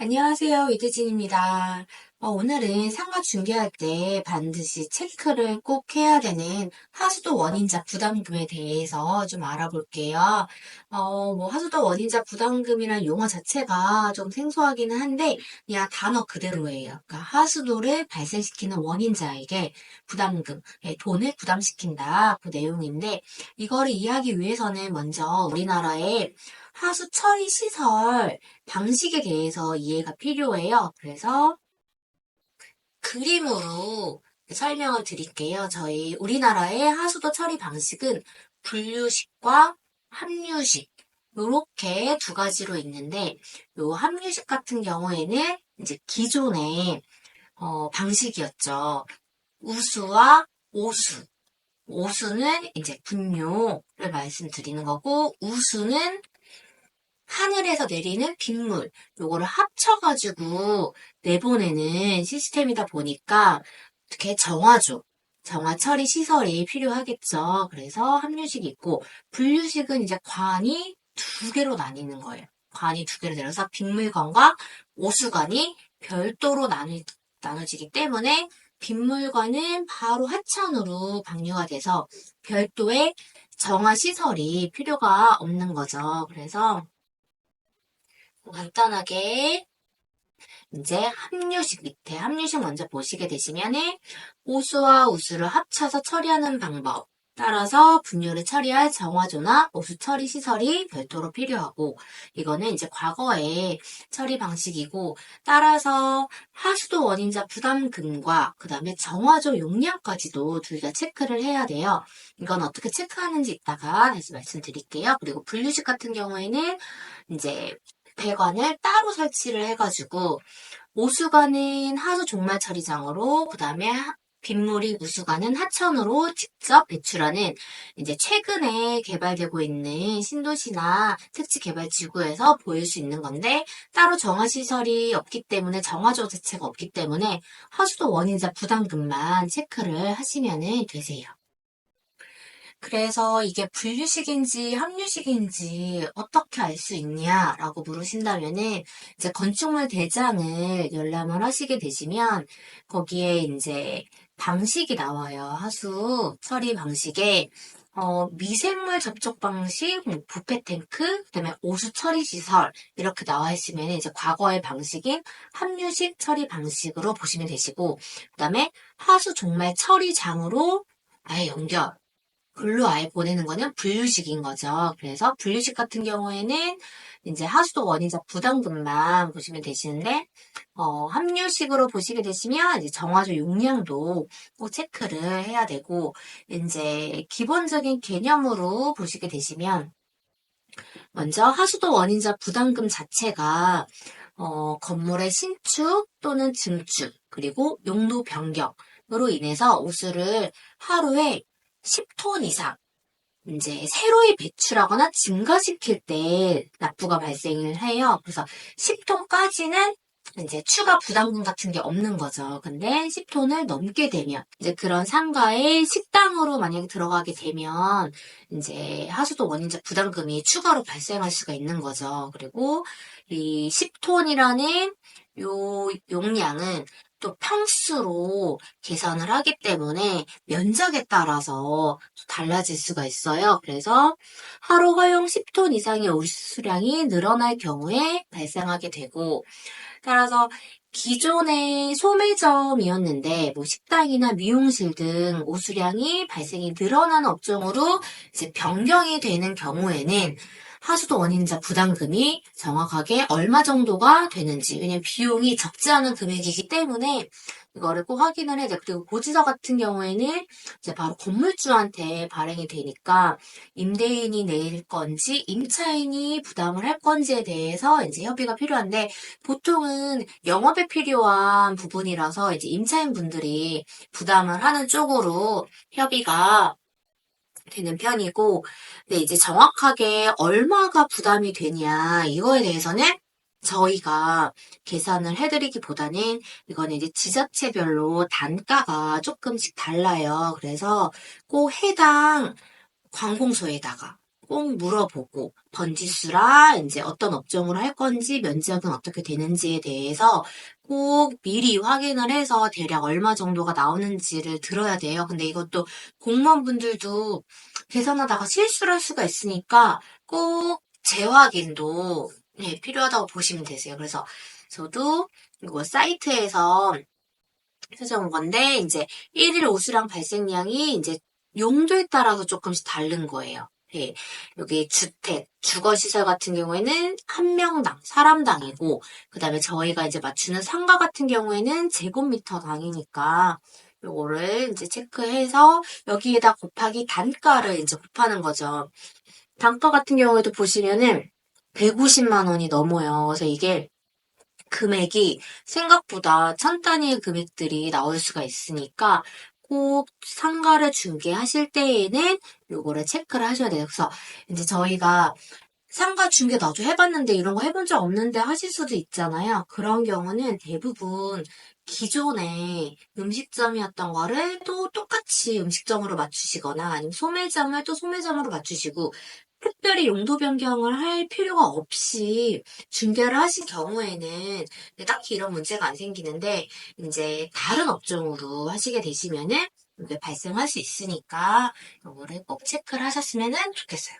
안녕하세요. 이대진입니다. 오늘은 상가 중개할 때 반드시 체크를 꼭 해야 되는 하수도 원인자 부담금에 대해서 좀 알아볼게요. 하수도 원인자 부담금이란 용어 자체가 좀 생소하기는 한데, 그냥 단어 그대로예요. 그러니까 하수도를 발생시키는 원인자에게 부담금, 돈을 부담시킨다. 그 내용인데, 이거를 이해하기 위해서는 먼저 우리나라의 하수 처리 시설 방식에 대해서 이해가 필요해요. 그래서 그림으로 설명을 드릴게요. 저희 우리나라의 하수도 처리 방식은 분류식과 합류식 이렇게 두 가지로 있는데 요 합류식 같은 경우에는 이제 기존의 방식이었죠. 우수와 오수. 오수는 이제 분뇨를 말씀드리는 거고 우수는 하늘에서 내리는 빗물, 요거를 합쳐가지고 내보내는 시스템이다 보니까 어떻게 정화 처리 시설이 필요하겠죠. 그래서 합류식이 있고, 분류식은 이제 관이 두 개로 나뉘는 거예요. 관이 두 개로 나눠서 빗물관과 오수관이 별도로 나눠지기 때문에 빗물관은 바로 하천으로 방류가 돼서 별도의 정화 시설이 필요가 없는 거죠. 그래서 간단하게 이제 합류식 밑에 합류식 먼저 보시게 되시면은 오수와 우수를 합쳐서 처리하는 방법 따라서 분유를 처리할 정화조나 오수 처리 시설이 별도로 필요하고 이거는 이제 과거의 처리 방식이고 따라서 하수도 원인자 부담금과 그 다음에 정화조 용량까지도 둘 다 체크를 해야 돼요. 이건 어떻게 체크하는지 이따가 다시 말씀드릴게요. 그리고 분류식 같은 경우에는 이제 배관을 따로 설치를 해가지고 오수관은 하수 종말 처리장으로 그다음에 빗물이 우수관은 하천으로 직접 배출하는 이제 최근에 개발되고 있는 신도시나 택지 개발 지구에서 보일 수 있는 건데 따로 정화 시설이 없기 때문에 정화조 자체가 없기 때문에 하수도 원인자 부담금만 체크를 하시면 되세요. 그래서 이게 분류식인지 합류식인지 어떻게 알 수 있냐라고 물으신다면은 이제 건축물 대장을 열람을 하시게 되시면 거기에 이제 방식이 나와요. 하수 처리 방식에 미생물 접촉 방식, 뭐 부패 탱크, 그다음에 오수 처리 시설 이렇게 나와 있으면 이제 과거의 방식인 합류식 처리 방식으로 보시면 되시고 그다음에 하수 종말 처리장으로 아예 연결 글로 아예 보내는 거는 분류식인 거죠. 그래서 분류식 같은 경우에는 이제 하수도 원인자 부담금만 보시면 되시는데, 합류식으로 보시게 되시면 이제 정화조 용량도 꼭 체크를 해야 되고, 이제 기본적인 개념으로 보시게 되시면, 먼저 하수도 원인자 부담금 자체가 건물의 신축 또는 증축, 그리고 용도 변경으로 인해서 오수를 하루에 10톤 이상 이제 새로이 배출하거나 증가시킬 때 납부가 발생을 해요. 그래서 10톤까지는 이제 추가 부담금 같은 게 없는 거죠. 근데 10톤을 넘게 되면 이제 그런 상가에 식당으로 만약에 들어가게 되면 이제 하수도 원인자 부담금이 추가로 발생할 수가 있는 거죠. 그리고 이 10톤이라는 요 용량은 또 평수로 계산을 하기 때문에 면적에 따라서 달라질 수가 있어요. 그래서 하루 허용 10톤 이상의 오수량이 늘어날 경우에 발생하게 되고 따라서 기존의 소매점이었는데 뭐 식당이나 미용실 등 오수량이 발생이 늘어나는 업종으로 이제 변경이 되는 경우에는 하수도 원인자 부담금이 정확하게 얼마 정도가 되는지 왜냐면 비용이 적지 않은 금액이기 때문에 이거를 꼭 확인을 해야 돼요. 그리고 고지서 같은 경우에는 이제 바로 건물주한테 발행이 되니까 임대인이 낼 건지 임차인이 부담을 할 건지에 대해서 이제 협의가 필요한데 보통은 영업에 필요한 부분이라서 이제 임차인 분들이 부담을 하는 쪽으로 협의가 되는 편이고, 근데 이제 정확하게 얼마가 부담이 되냐, 이거에 대해서는 저희가 계산을 해드리기보다는 이거는 이제 지자체별로 단가가 조금씩 달라요. 그래서 꼭 해당 관공서에다가 꼭 물어보고 번지수랑 이제 어떤 업종으로 할 건지 면적은 어떻게 되는지에 대해서 꼭 미리 확인을 해서 대략 얼마 정도가 나오는지를 들어야 돼요. 근데 이것도 공무원분들도 계산하다가 실수를 할 수가 있으니까 꼭 재확인도 필요하다고 보시면 되세요. 그래서 저도 이거 사이트에서 찾아온 건데 이제 1일 오수랑 발생량이 이제 용도에 따라서 조금씩 다른 거예요. 예, 여기 주택, 주거시설 같은 경우에는 한 명당, 사람당이고, 그 다음에 저희가 이제 맞추는 상가 같은 경우에는 제곱미터당이니까, 요거를 이제 체크해서 여기에다 곱하기 단가를 이제 곱하는 거죠. 단가 같은 경우에도 보시면은 150만 원이 넘어요. 그래서 이게 금액이 생각보다 천 단위의 금액들이 나올 수가 있으니까 꼭 상가를 중개하실 때에는 요거를 체크를 하셔야 돼요. 그래서 이제 저희가 상가 중개 나도 해봤는데 이런 거 해본 적 없는데 하실 수도 있잖아요. 그런 경우는 대부분 기존에 음식점이었던 거를 또 똑같이 음식점으로 맞추시거나 아니면 소매점을 또 소매점으로 맞추시고 특별히 용도 변경을 할 필요가 없이 중개를 하신 경우에는 딱히 이런 문제가 안 생기는데 이제 다른 업종으로 하시게 되시면은 이게 발생할 수 있으니까 이거를 꼭 체크를 하셨으면 좋겠어요.